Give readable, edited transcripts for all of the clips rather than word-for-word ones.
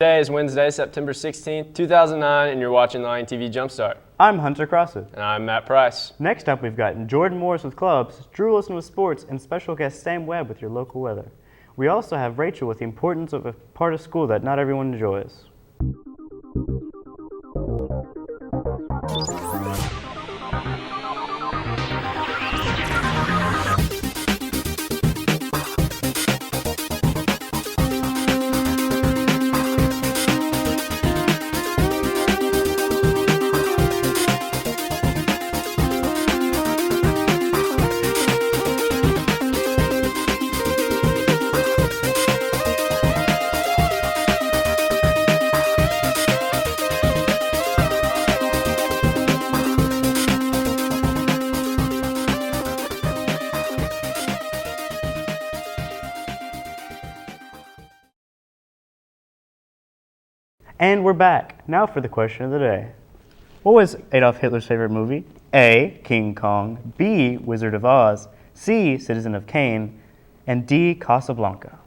Today is Wednesday, September 16th, 2009, and you're watching the LTV Jumpstart. I'm Hunter Crossett. And I'm Matt Price. Next up, we've got Jordan Morris with clubs, Drew Wilson with sports, and special guest Sam Webb with your local weather. We also have Rachel with the importance of a part of school that not everyone enjoys. And we're back. Now for the question of the day. What was Adolf Hitler's favorite movie? A. King Kong, B. Wizard of Oz, C. Citizen of Kane, and D. Casablanca.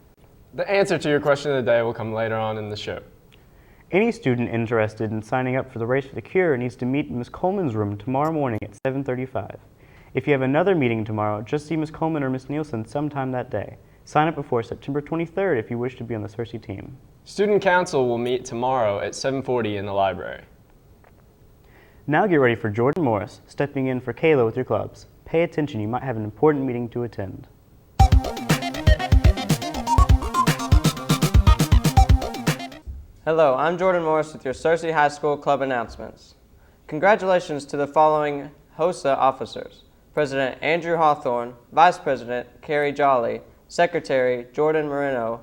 The answer to your question of the day will come later on in the show. Any student interested in signing up for the Race for the Cure needs to meet in Ms. Coleman's room tomorrow morning at 7:35. If you have another meeting tomorrow, just see Ms. Coleman or Ms. Nielsen sometime that day. Sign up before September 23rd if you wish to be on the Cersei team. Student Council will meet tomorrow at 7:40 in the library. Now get ready for Jordan Morris, stepping in for Kayla with your clubs. Pay attention, you might have an important meeting to attend. Hello, I'm Jordan Morris with your Cersei High School club announcements. Congratulations to the following HOSA officers: President Andrew Hawthorne, Vice President Carrie Jolly, Secretary Jordan Moreno,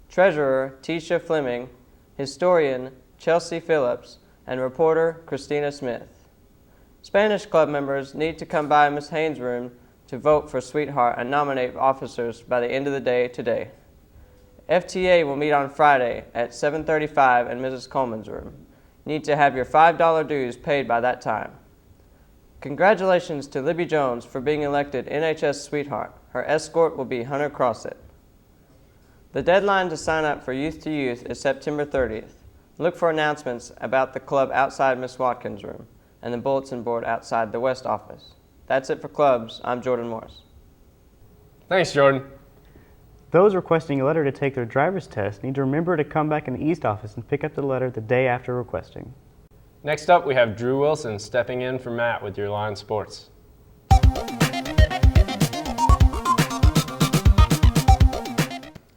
Treasurer Tisha Fleming, Historian Chelsea Phillips, and Reporter Christina Smith. Spanish club members need to come by Ms. Haynes' room to vote for Sweetheart and nominate officers by the end of the day today. FTA will meet on Friday at 7:35 in Mrs. Coleman's room. You need to have your $5 dues paid by that time. Congratulations to Libby Jones for being elected NHS Sweetheart. Her escort will be Hunter Crossett. The deadline to sign up for Youth to Youth is September 30th. Look for announcements about the club outside Miss Watkins' room and the bulletin board outside the West office. That's it for clubs. I'm Jordan Morris. Thanks, Jordan. Those requesting a letter to take their driver's test need to remember to come back in the East office and pick up the letter the day after requesting. Next up, we have Drew Wilson stepping in for Matt with your Lion Sports.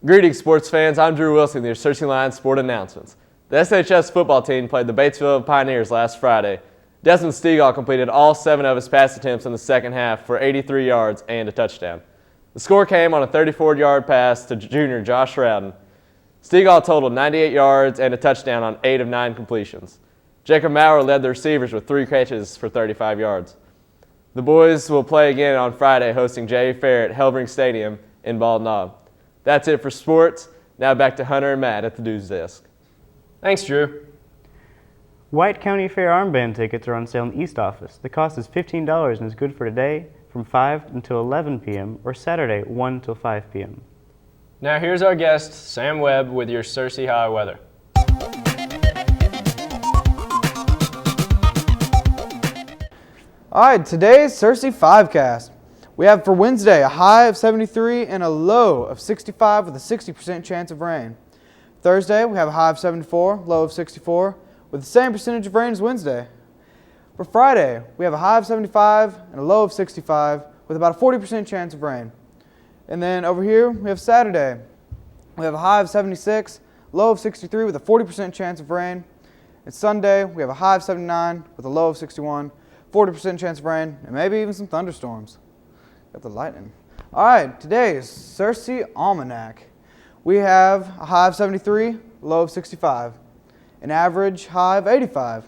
Greetings, sports fans. I'm Drew Wilson with your Cersei Lions sport announcements. The SHS football team played the Batesville Pioneers last Friday. Desmond Stegall completed all 7 of his pass attempts in the second half for 83 yards and a touchdown. The score came on a 34-yard pass to junior Josh Rowden. Stegall totaled 98 yards and a touchdown on 8 of 9 completions. Jacob Maurer led the receivers with 3 catches for 35 yards. The boys will play again on Friday, hosting J.A. Fair at Hellbrink Stadium in Bald Knob. That's it for sports. Now back to Hunter and Matt at the news desk. Thanks, Drew. White County Fair armband tickets are on sale in the East office. The cost is $15 and is good for today from 5 until 11 p.m. or Saturday 1 until 5 p.m. Now here's our guest, Sam Webb, with your Cersei High weather. All right, today's Cersei 5cast. We have for Wednesday a high of 73 and a low of 65 with a 60% chance of rain. Thursday, we have a high of 74, low of 64 with the same percentage of rain as Wednesday. For Friday, we have a high of 75 and a low of 65 with about a 40% chance of rain. And then over here, we have Saturday. We have a high of 76, low of 63 with a 40% chance of rain. And Sunday, we have a high of 79 with a low of 61, 40% chance of rain, and maybe even some thunderstorms. Got the lightning. All right, today's Cersei Almanac. We have a high of 73, low of 65, an average high of 85,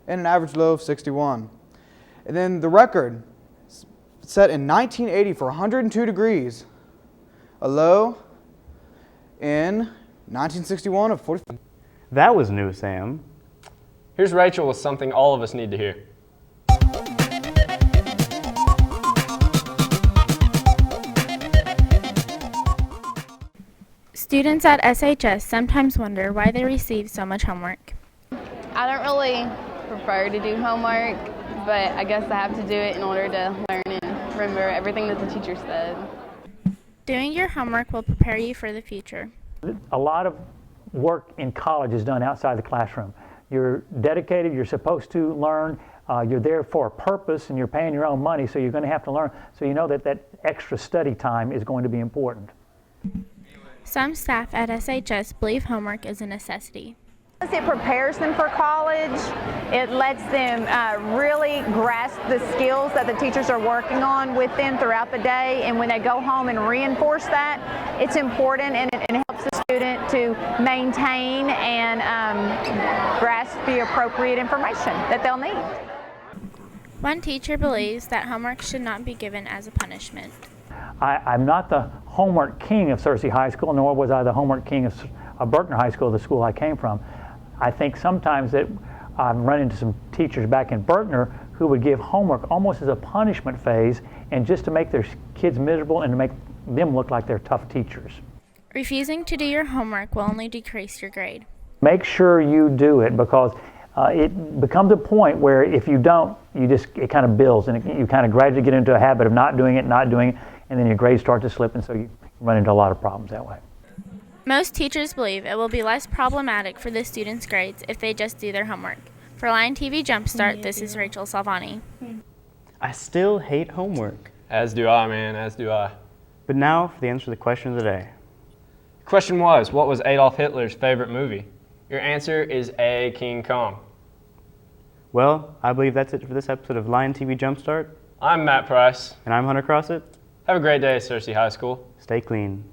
and an average low of 61. And then the record set in 1980 for 102 degrees, a low in 1961 of 45. That was new, Sam. Here's Rachel with something all of us need to hear. Students at SHS sometimes wonder why they receive so much homework. I don't really prefer to do homework, but I guess I have to do it in order to learn and remember everything that the teacher said. Doing your homework will prepare you for the future. A lot of work in college is done outside the classroom. You're dedicated, you're supposed to learn, you're there for a purpose, and you're paying your own money, so you're going to have to learn. So you know that that extra study time is going to be important. Some staff at SHS believe homework is a necessity. It prepares them for college. It lets them really grasp the skills that the teachers are working on with them throughout the day, and when they go home and reinforce that, it's important, and it helps the student to maintain and grasp the appropriate information that they'll need. One teacher believes that homework should not be given as a punishment. I'm not the homework king of Searcy High School, nor was I the homework king of Berkner High School, the school I came from. I think sometimes that I've run into some teachers back in Berkner who would give homework almost as a punishment phase, and just to make their kids miserable and to make them look like they're tough teachers. Refusing to do your homework will only decrease your grade. Make sure you do it, because it becomes a point where if you don't, it kind of builds, and you kind of gradually get into a habit of not doing it, and then your grades start to slip, and so you run into a lot of problems that way. Most teachers believe it will be less problematic for the students' grades if they just do their homework. For LTV Jumpstart, this is Rachel Salvani. I still hate homework. As do I, man, as do I. But now for the answer to the question of the day. The question was, what was Adolf Hitler's favorite movie? Your answer is A, King Kong. Well, I believe that's it for this episode of LTV Jumpstart. I'm Matt Price. And I'm Hunter Crossett. Have a great day, Searcy High School. Stay clean.